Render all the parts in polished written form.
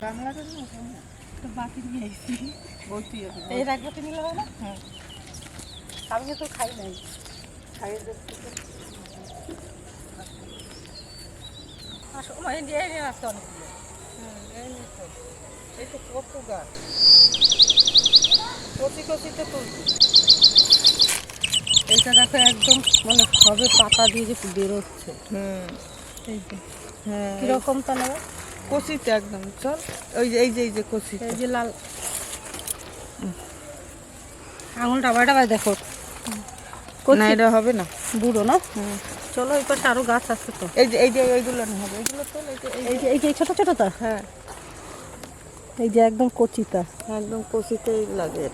বাংলাদেশ তো বাকি নিয়ে আসছি বলতে এই এক বাটি নিলে হবে না? হ্যাঁ আমি তো খাই নাই। খাইয়ে দেখতে সময় দিয়ে নিয়ে আসতে অনেকগুলো। এই তো এই তো কত গাছ কচি কচিতে তুলছি। এইটা দেখো একদম মানে সবে পাতা দিয়ে যে বেরোচ্ছে। এই যে হ্যাঁ কীরকম তা নেবে? কচিতে একদম চল এই যে কচি এই যে লাল আঙুলটা আবার দেখো না এটা হবে না। বুড়ো না? চলো এই পাশে আরো গাছ আছে তো। এই যে এইগুলো না হবে এইগুলো তোল এই যে ছোট ছোটটা। হ্যাঁ এই যে একদম কচিটা। একদম কচিতেই লাগে।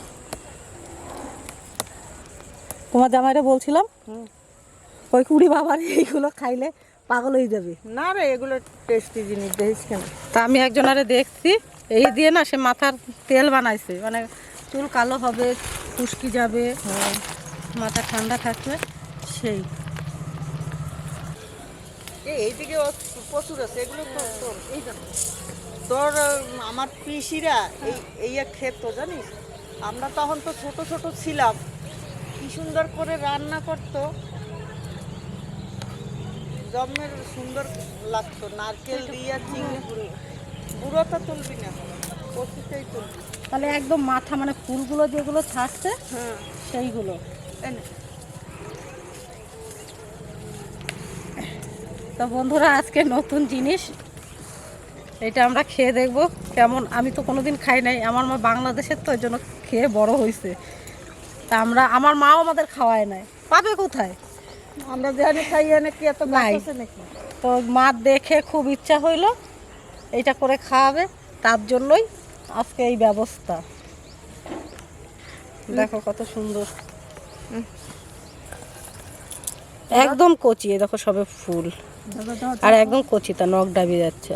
তোমার জামাইরা বলছিলাম ওই কুড়ি বাবার এইগুলো খাইলে পাগল হয়ে যাবে। না রে এগুলো টেস্টি জিনিস দেখিস কেন। তা আমি একজনারে দেখছি এই দিয়ে না সে মাথার তেল বানাইছে, মানে চুল কালো হবে, খুশকি যাবে, মাথা ঠান্ডা থাকবে সেই। এইদিকে প্রচুর আছে এগুলো তোর এই তোর আমার পিসিরা এই খেত জানিস। আমরা তখন তো ছোট ছোট ছিলাম, কি সুন্দর করে রান্না করতো, জমের সুন্দর লাগতো। নারকেল দিয়া চিংড়ি বুড়োটা তুলবি না, কচিতেই তুলবি। তাহলে একদম মাথা মানে ফুলগুলো যেগুলো ছাড়ছে হ্যাঁ সেইগুলো। তো বন্ধুরা আজকে নতুন জিনিস এটা আমরা খেয়ে দেখব কেমন। আমি তো কোনোদিন খাই নাই, আমার মা বাংলাদেশের তো ওই জন্য খেয়ে বড় হয়েছে। তা আমার মাও আমাদের খাওয়ায় নাই, পাবে কোথায়? আমরা জানি খাই নাকি এত নাই নাকি। তো মা দেখে খুব ইচ্ছা হইল এইটা করে খাওয়াবে, তার জন্যই আজকে এই ব্যবস্থা। দেখো কত সুন্দর, একদম কচি। দেখো সবে ফুল আর একদম কচি, তা নখ ডাবি যাচ্ছে।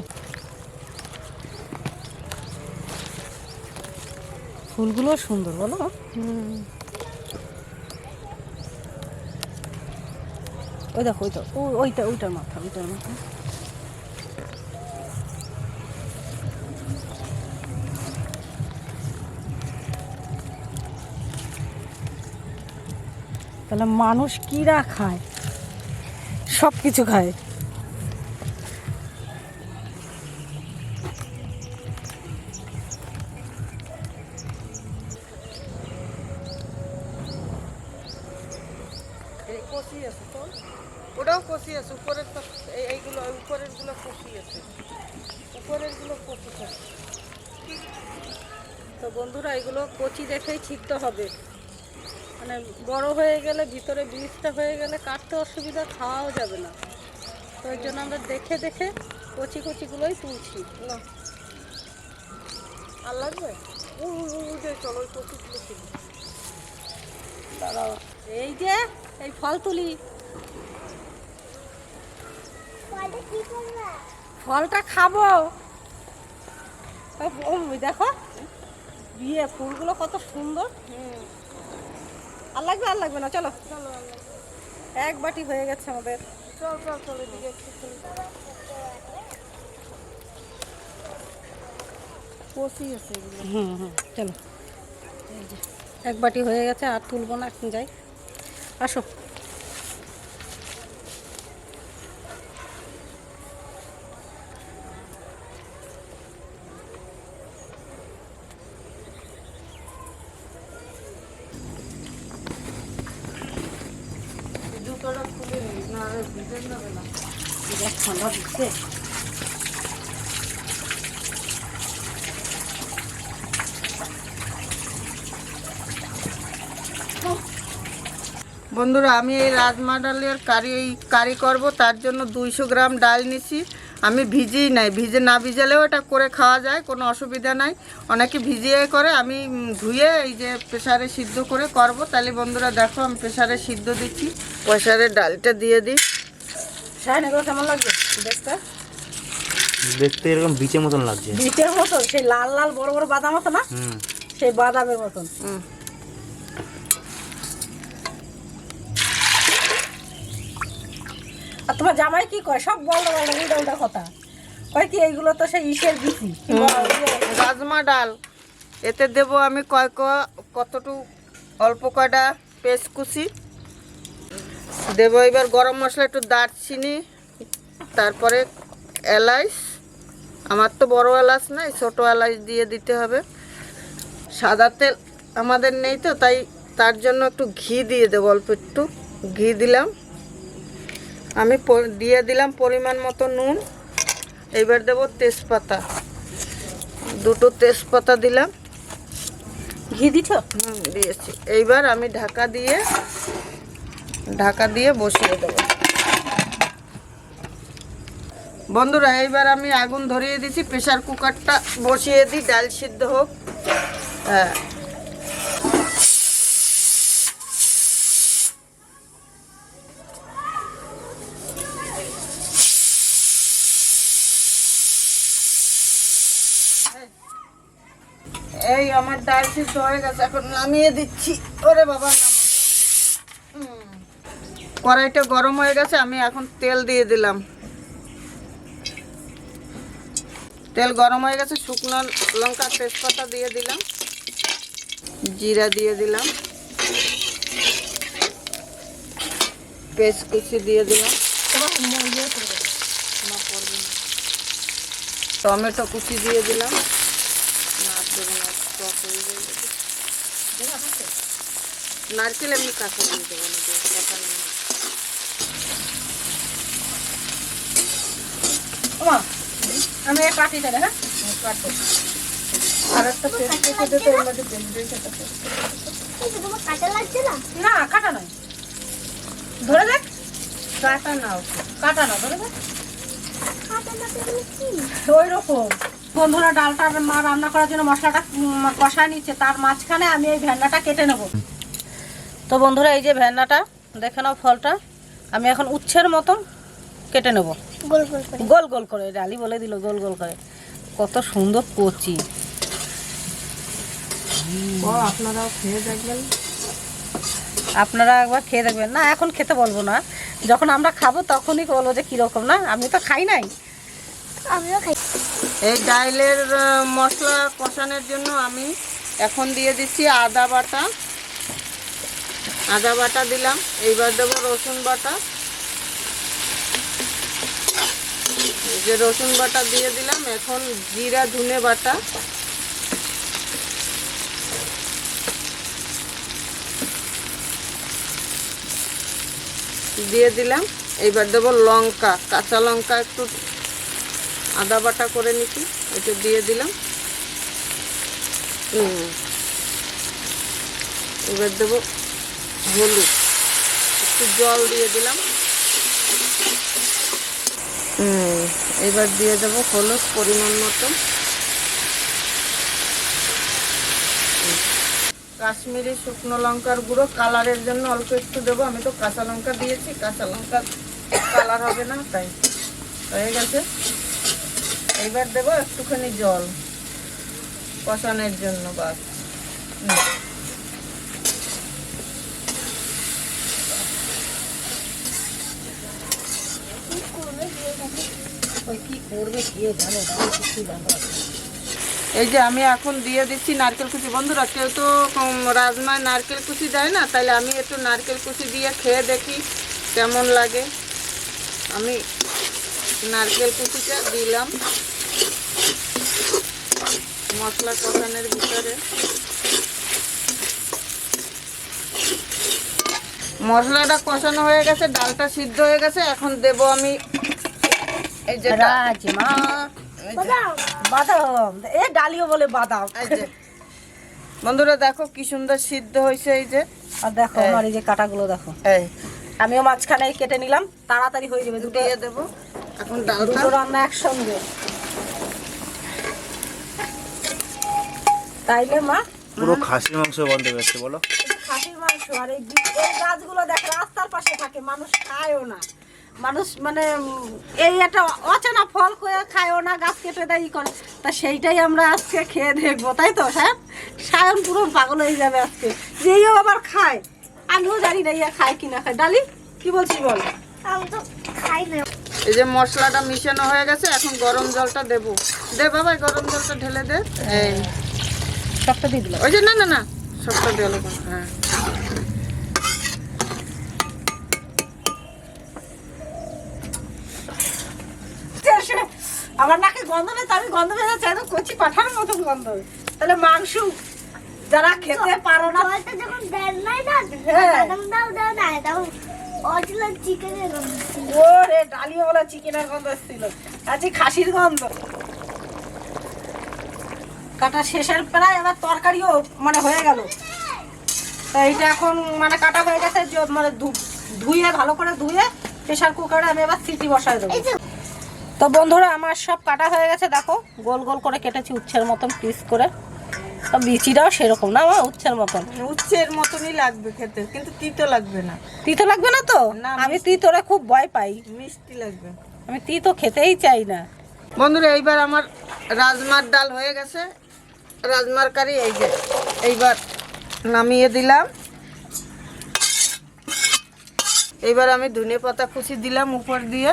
ফুলগুলো সুন্দর বলো। ওই দেখো ওইটার মাথা। তাহলে মানুষ কিরা খায়? সব কিছু খায়। কচি আছে তো, ওটাও কচি আছে। উপরের তো এইগুলো উপরের গুলো কচি আছে, উপরের গুলো কচি আছে। তো বন্ধুরা এগুলো কচি দেখেই ছিঁড়তে হবে, মানে বড় হয়ে গেলে ভিতরে বীজটা হয়ে গেলে কাটতে অসুবিধা, খাওয়াও যাবে না। তো এর জন্য আমরা দেখে দেখে কচি কচিগুলোই তুলছি। না আর লাগবে চলো ওই কচিগুলো তুলি। দাঁড়াও, এই যে এই ফল তুলি। ফলটা খাবো। দেখো বিয়ে ফুলগুলো কত সুন্দর। আর লাগবে না, চলো চলো এক বাটি হয়ে গেছে আমাদের। চল এদিকে একটু কচি আছে এগুলো। চলো এই যে এক বাটি হয়ে গেছে, আর তুলবো না, এখন যাই। আসো জুতোটা খুলে নিই, না ভিজে যাবে না। ঠান্ডা দিচ্ছে। বন্ধুরা আমি এই রাজমা ডালের কারি করব, তার জন্য 200 গ্রাম ডাল নিছি। আমি ভিজিয়ে নাই, ভিজে না ভিজালেও এটা করে খাওয়া যায়, কোনো অসুবিধা নাই। অনেকে ভিজিয়ে করে, আমি ধুয়ে এই যে প্রেসারে সিদ্ধ করে করব। তাহলে বন্ধুরা দেখো আমি প্রেসারে সিদ্ধ দিচ্ছি। প্রেসারে ডালটা দিয়ে দিই। কেমন লাগছে দেখতে? দেখতে এরকম বিচের মতন লাগছে। বিটের মতন, সেই লাল লাল বড় বড় বাদাম আছে না, সেই বাদামের মতন। আর তোমার জামাই কি কয়? সব বলতে উল্টা উল্টা কথা। কয় কি এইগুলো তো সেই ইসের বিচি রাজমা ডাল, এতে দেব আমি কতটুকু অল্প কয়টা পেঁয়াজ কুচি দেবো। এবার গরম মশলা, একটু দারচিনি, তারপরে এলাচ, আমার তো বড় এলাচ নাই, ছোট এলাচ দিয়ে দিতে হবে। সাদা তেল আমাদের নেই তো, তাই তার জন্য একটু ঘি দিয়ে দেবো, অল্প একটু ঘি দিলাম আমি, দিয়ে দিলাম পরিমাণ মতো নুন। এইবার দেব তেজপাতা, 2টো তেজপাতা দিলাম। ঘি দিছ? দিয়েছি। এইবার আমি ঢাকা দিয়ে বসিয়ে দেবো। বন্ধুরা, এইবার আমি আগুন ধরিয়ে দিয়েছি, প্রেসার কুকারটা বসিয়ে দিই, ডাল সিদ্ধ হোক। হ্যাঁ, এই আমার ডাল সিদ্ধ হয়ে গেছে, এখন নামিয়ে দিচ্ছি। ওরে বাবা, কড়াইটা গরম হয়ে গেছে, আমি এখন তেল দিয়ে দিলাম। তেল গরম হয়ে গেছে, শুকনো লঙ্কা তেজপাতা দিয়ে দিলাম, জিরা দিয়ে দিলাম, পেঁয়াজ কুচি দিয়ে দিলাম, টমেটো কুচি দিয়ে দিলাম। নারকেল এমনি কাঁচা দিয়ে দেবো, আমি পাটি দেবে। হ্যাঁ, আর একটা পেস্ট কেটে দিতে, এর মধ্যে পেস্ট দিয়ে সেটা কাটা লাগছে না? না কাটা নয়, ধরে দেখ। কাটা নাও, কাটা না, ধরে দেখ। কাটা না পেলে কি? ওই রকম। বন্ধুরা, ডালটা মা রান্না করার জন্য মশলাটা কষায় নিচ্ছে, তার মাঝখানে আমি এই ভেন্নাটা কেটে নেব। তো বন্ধুরা, এই যে ভেন্নাটা দেখে নাও, ফলটা আমি এখন উচ্ছের মতন কেটে নেব, গোল গোল করে। গোল গোল করে। ডালি বলে দিল গোল গোল করে, কত সুন্দর কচি। আপনারাও খেয়ে দেখবেন, আপনারা একবার খেয়ে দেখবেন। না, এখন খেতে বলবো না, যখন আমরা খাবো তখনই বলবো যে কীরকম। না, আমি তো খাই নাই। আমিও খাই। এই ডালের মশলা কষানোর জন্য আমি এখন দিয়ে দিচ্ছি আদা বাটা দিলাম। এইবার দেবো রসুন বাটা, এই যে রসুন বাটা দিয়ে দিলাম। এখন জিরা ধনে বাটা, দিয়ে দিলাম। এইবার দেবো লঙ্কা, কাঁচা লঙ্কা একটু আদা বাটা করে নিচ্ছি, এটা দিয়ে দিলাম। এবার দেবো হলুদ, একটু জল দিয়ে দিলাম। এবার দিয়ে দেবো হলুদ পরিমাণ মতো। কাশ্মীরি শুকনো লঙ্কার গুঁড়ো কালারের জন্য অল্প একটু দেবো, আমি তো কাঁচা লঙ্কা দিয়েছি, কাঁচা লঙ্কা কালার হবে না, তাই হয়ে গেছে। এইবার দেবো একটুখানি জল কষানোর জন্য, বাস। কি করবে কে জানে, এই যে আমি এখন দিয়ে দিচ্ছি নারকেল কুচি। বন্ধুরা, কেউ তো রাজমায় নারকেল কুচি দেয় না, তাহলে আমি একটু নারকেল কুচি দিয়ে খেয়ে দেখি কেমন লাগে। আমি নারকেল কুচিটা দিলাম মশলা কষানোর ভিতরে। মশলাটা কষানো হয়ে গেছে, ডালটা সিদ্ধ হয়ে গেছে। এখন দেব আমি এই যে রাজমা, বাদাম, এ ডালিও বলে বাদাম। এই যে বন্ধুরা, দেখো কি সুন্দর সিদ্ধ হয়েছে। এই যে, আর দেখো আমার এই যে কাটাগুলো দেখো, এই আমিও মাঝখানে কেটে নিলাম, তাড়াতাড়ি হয়ে যাবে। দুটো দিয়ে দেবো এখন ডালটা। দুটো রান্না একসঙ্গে, তাইলে মা পুরো খাসির মাংস বলতে পারছে, বলো। খাসির মাংস। আর এই গাছগুলো দেখ রাস্তার পাশে থাকে, মানুষ খায়ও না। মানুষ মানে এই একটা অচেনা ফল খায়ও না, গাছ কেটে দেয়, ই করে। তা সেইটাই আমরা আজকে খেয়ে দেখবো, তাই তো স্যার? সায়ন পুরো পাগল হয়ে যাবে আজকে, যেইও আবার খায়। আমিও জানি না ইয়া খায় কিনা খায়। ডালি কি বলছিস বল? আমি তো খাই না। এই যে মশলাটা মিশানো হয়ে গেছে, এখন গরম জলটা দেবো। দে বাবা, গরম জলটা ঢেলে দে। এই সবটা দিয়ে দিলাম। ওই যে, না না না, সবটা দিলো। হ্যাঁ, আমার নাকে গন্ধ নেই, আমি গন্ধ পেয়ে চাই, কচি পাঠার মতো গন্ধ। তাহলে মাংস যারা খেতে পারো না, জলটা যখন দেন নাই না, হ্যাঁ। তখন দাও না, তখন অরিজিনাল চিকেনের গন্ধ ছিল। ওরে ডালিয়া বলা চিকেনের গন্ধ এসেছিল, আজকে খাসির গন্ধ। কাটা শেষের প্রায়, আবার তরকারিও মানে হয়ে গেল। তো এইটা এখন মানে কাটা হয়ে গেছে, মানে ধুয়ে ভালো করে ধুয়ে প্রেশার কুকারে আমি এবার সিটি বসায় দেবো। তো বন্ধুরা আমার সব কাটা হয়ে গেছে, দেখো গোল গোল করে কেটেছি উচ্ছের মতন পিস করে। তো বিচিটাও সেরকম না, আমার উচ্ছের মতন। উচ্ছের মতনই লাগবে খেতে, কিন্তু তিতো লাগবে না। তিতো লাগবে না তো? না, আমি তিতোরে খুব ভয় পাই, মিষ্টি লাগবে। আমি তিতো খেতেই চাই না। বন্ধুরা, এইবার আমার রাজমার ডাল হয়ে গেছে, রাজমার কারি। এই যে এইবার নামিয়ে দিলাম। এইবার আমি ধনে পাতা কুচি দিলাম উপর দিয়ে।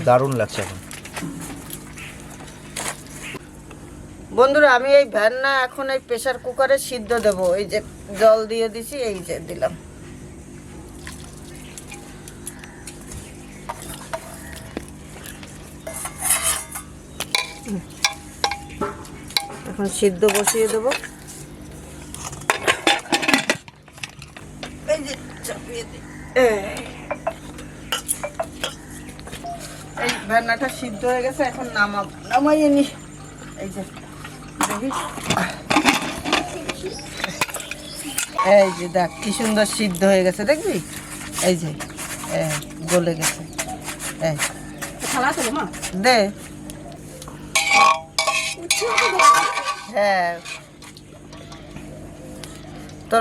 দারুণ লাগছে এখন। বন্ধুরা, আমি এই ভ্যান্না এখন এই প্রেসার কুকারে সিদ্ধ দেব। এই যে জল দিয়ে দিছি, এই যে দিলাম। এখন সিদ্ধ বসিয়ে দেব। এই যে চাপিয়ে দিই। এই ভ্যান্নাটা সিদ্ধ হয়ে গেছে, এখন নামাইয়ে নি। এই যে দেখি, এই যে দেখ কি সুন্দর সিদ্ধ হয়ে গেছে, দেখবি? এই যে গলে গেছে। এই খালা চলো মা, দে। হ্যাঁ, তো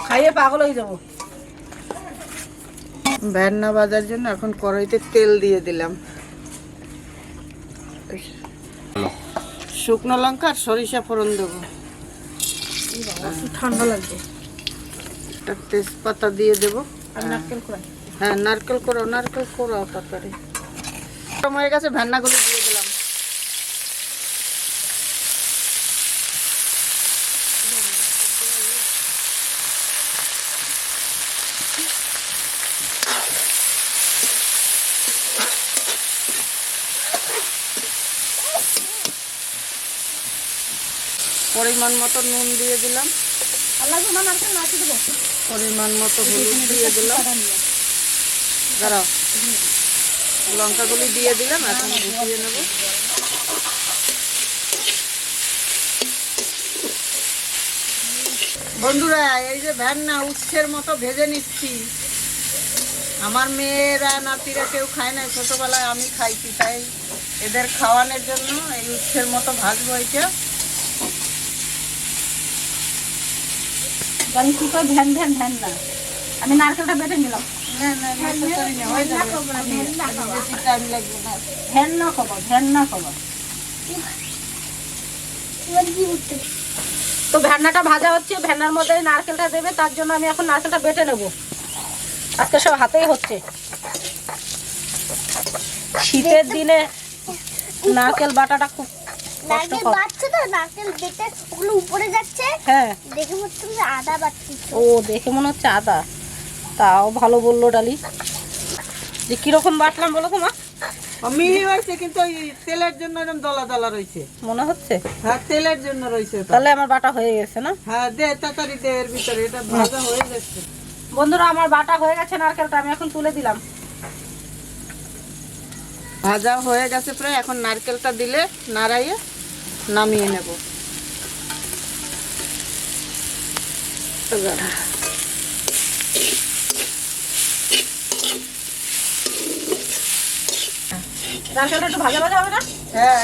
খাইয়ে পাগল হয়ে যাবো। ভ্যান্না ভাজার জন্য এখন কড়াইতে তেল দিয়ে দিলাম। শুকনো লঙ্কা আর সরিষা ফোড়ন দেবো। ঠান্ডা লাগবে। একটা তেজপাতা দিয়ে দেবো। আর নারকেল কোড়া। হ্যাঁ, নারকেল কোড়া তরকারি। গরম হয়ে গেছে, ভ্যান্নাগুলো দিয়ে দিলাম। পরিমাণ মতো নুন দিয়ে দিলাম। আল্লাহ মা, নারকেল নাচি দেবো। পরিমাণ মতো হলুদ দিয়ে দিলাম। দাঁড়াও, লঙ্কাগুলি দিয়ে দিলাম। এখন গুছিয়ে নেব। বন্ধুরা, এই যে ভ্যান্না উচ্ছের মতো ভেজে নিচ্ছি। আমার মেয়েরা নাতিরা কেউ খায় না, ছোটবেলায় আমি খাইছি, তাই এদের খাওয়ানোর জন্য এই উচ্ছের মতো ভাজবো। এটা আমি কি করে ভ্যান ভ্যান ভ্যান না, আমি নারকেলটা বেটে নিলাম। না না না, তরকারি না, হয়ে যাবে। বেশি টাইম লাগবে না। ভ্যান না খাবো, ভ্যান না খাবো। এবার কি উঠতে? তো ভ্যান্নাটা ভাজা হচ্ছে, ভ্যান্নার মধ্যে নারকেলটা দেবে, তার জন্য আমি এখন নারকেলটা বেটে নেব। আজকে সব হাতেই হচ্ছে। শীতের দিনে নারকেল বাটাটা খুব নারকেল কষ্টকর। বাচ্চা তো, নারকেল বেটে ওগুলো উপরে যাচ্ছে, হ্যাঁ, দেখে মনে হচ্ছে যে আদা বাচ্চা। ও দেখে মনে হচ্ছে আদা। তাও ভালো বললো ডালি। যে কিরকম বাটলাম বলো তো মা? মিহি হয়েছে, কিন্তু ওই তেলের জন্য এরকম দলা দলা রয়েছে। মনে হচ্ছে হ্যাঁ, তেলের জন্য রয়েছে তো। তাহলে আমার বাটা হয়ে গেছে না? হ্যাঁ, দে তাড়াতাড়ি দে, এর ভিতরে এটা ভাজা হয়ে গেছে। বন্ধুরা, আমার বাটা হয়ে গেছে নারকেলটা, আমি এখন তুলে দিলাম। ভাজা হয়ে গেছে প্রায়। এখন নারকেলটা দিলে নাড়াইয়ে নামিয়ে নেব। নারকেলটা একটু ভাজা ভাজা হবে না? হ্যাঁ,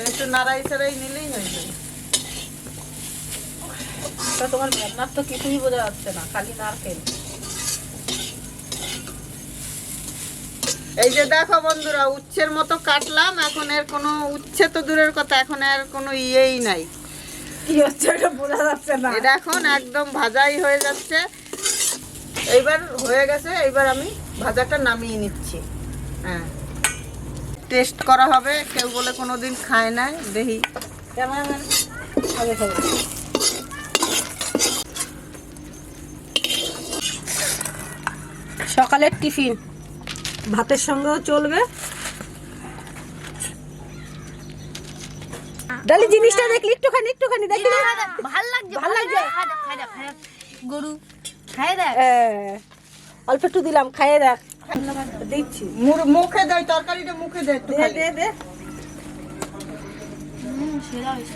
একটু নাড়াই ছাড়াই নিলেই হয়ে যাবে। তা তোমার ভ্যান্নার তো কিছুই বোঝা যাচ্ছে না, খালি নারকেল। এই যে দেখো বন্ধুরা, উচ্ছের মতো কাটলাম। এখন এর কোনো উচ্ছে তো দূরের কথা, এখন আর কোনো ইয়েই নাই। কি হচ্ছে এটা বোঝা যাচ্ছে না। এটা এখন একদম ভাজাই হয়ে যাচ্ছে। এইবার হয়ে গেছে, এইবার আমি ভাজাটা নামিয়ে নিচ্ছি। হ্যাঁ, টেস্ট করা হবে। কেউ বলে কোনোদিন খায় নাই, দেখি। ক্যামেরাম্যান আগে খাবে। সকালের টিফিন ভাতের সঙ্গেও চলবে। ডালি জিনিসটা দেখলি একটুখানি দেখি না? ভাল লাগছে, ভাল লাগছে। খাই দেখ গরু খাই দেখ। অল্প একটু দিলাম, খাইয়ে দেখ। দিচ্ছি, মুখে দেয়, তরকারিটা মুখে দেয় একটু দে খালি। দে দে। সেরা হয়েছে।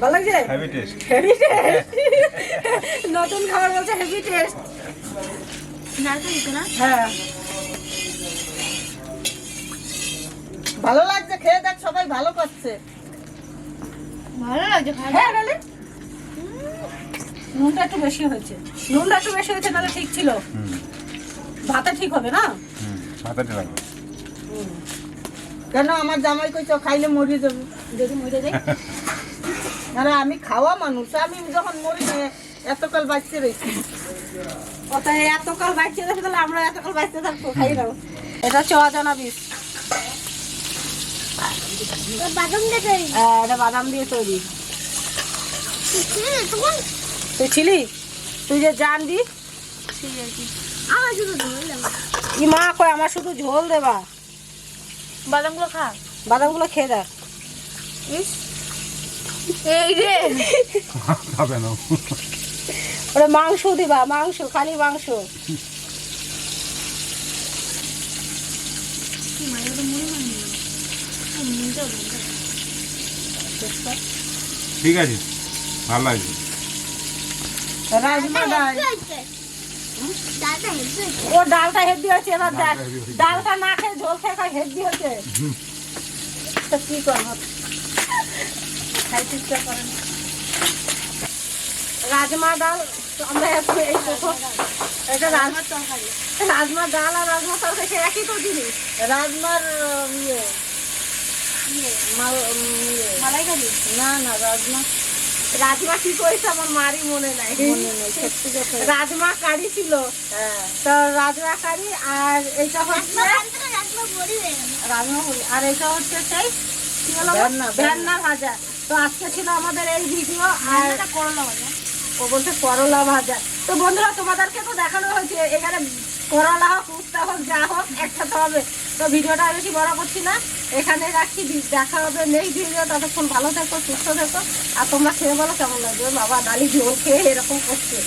ভালো লাগছে? Heavy taste. Heavy taste. নতুন খাবার বলছে হেভি টেস্ট। নাড়তে দিত না? হ্যাঁ, ভালো লাগছে, খেয়ে দেখ, সবাই ভালো করছে। ভালো লাগছে খাই হ্যাঁ ডালি। নুনটা একটু বেশি হয়েছে, নাহলে ঠিক ছিল। ভাতে ঠিক হবে না? ভাতাটা লাগবে। কেন আমার জামাই কইছো খাইলে মরে যাবো? যদি মরে যাই। আরে আমি খাওয়া মানুষ, আমি যখন মরি না এতকাল বাঁচতে রয়েছি। ওটাই এতকাল বাঁচতে থাকবে, তাহলে আমরা এতকাল বাঁচতে থাকবো। খাই দাও। এটা চোয়া জানা বীজ। বাদাম দে তৈরি। এটা বাদাম দিয়ে তৈরি। তোমার তুই ছিলি? তুই যে জানবি। ঠিক আছে। আমার শুধু ধরলাম। কি মা কয় আমার শুধু ঝোল দেবা। বাদামগুলো খা। বাদামগুলো খেয়ে দেখ। এই রে খাবে না। ওরে মাংস দিবা, মাংস, খালি মাংস। ঠিক আছে, ভালো লাগছে। রাজমা ডাল, ও ডালটা হেভি হয়েছে। এবার দেখ, ডালটা না খেয়ে ঝোল খেয়ে হেভি হয়েছে। তো কি করবো, খাইতে ইচ্ছা করে না। রাজমা ডাল আমরা এখন এই প্রথম, এটা রাজমা ডাল আর রাজমা তরকারি একই তো জিনিস। রাজমার ইয়ে মালাইকারি না না, রাজমা রাজমা কি করেছে আমার মারই মনে নাই। মনে নেই, সত্যি কথা। রাজমা কারি ছিল। হ্যাঁ, তো রাজমা কারি, আর এটা হচ্ছে রাজমা বলি, আর এটা হচ্ছে সেই কি বলো, ভেন্না, ভেন্না ভাজা। তো আজকে ছিল আমাদের এই ভিডিও। আর করলা ভাজা, ও বলছে করলা ভাজা। তো বন্ধুরা তোমাদেরকে তো দেখানো হয়েছে, এখানে করলা হোক, উস্তা হোক, যা হোক একসাথে হবে। তো ভিডিওটা বেশি বড় করছি না, এখানে রাখছি। দেখা হবে নেক্সট ভিডিও। ততক্ষণ ভালো থেকো, সুস্থ থেকো। আর তোমরা খেয়ে বলো কেমন লাগবে। বাবা ডালি ঝোল খেয়ে এরকম করছে।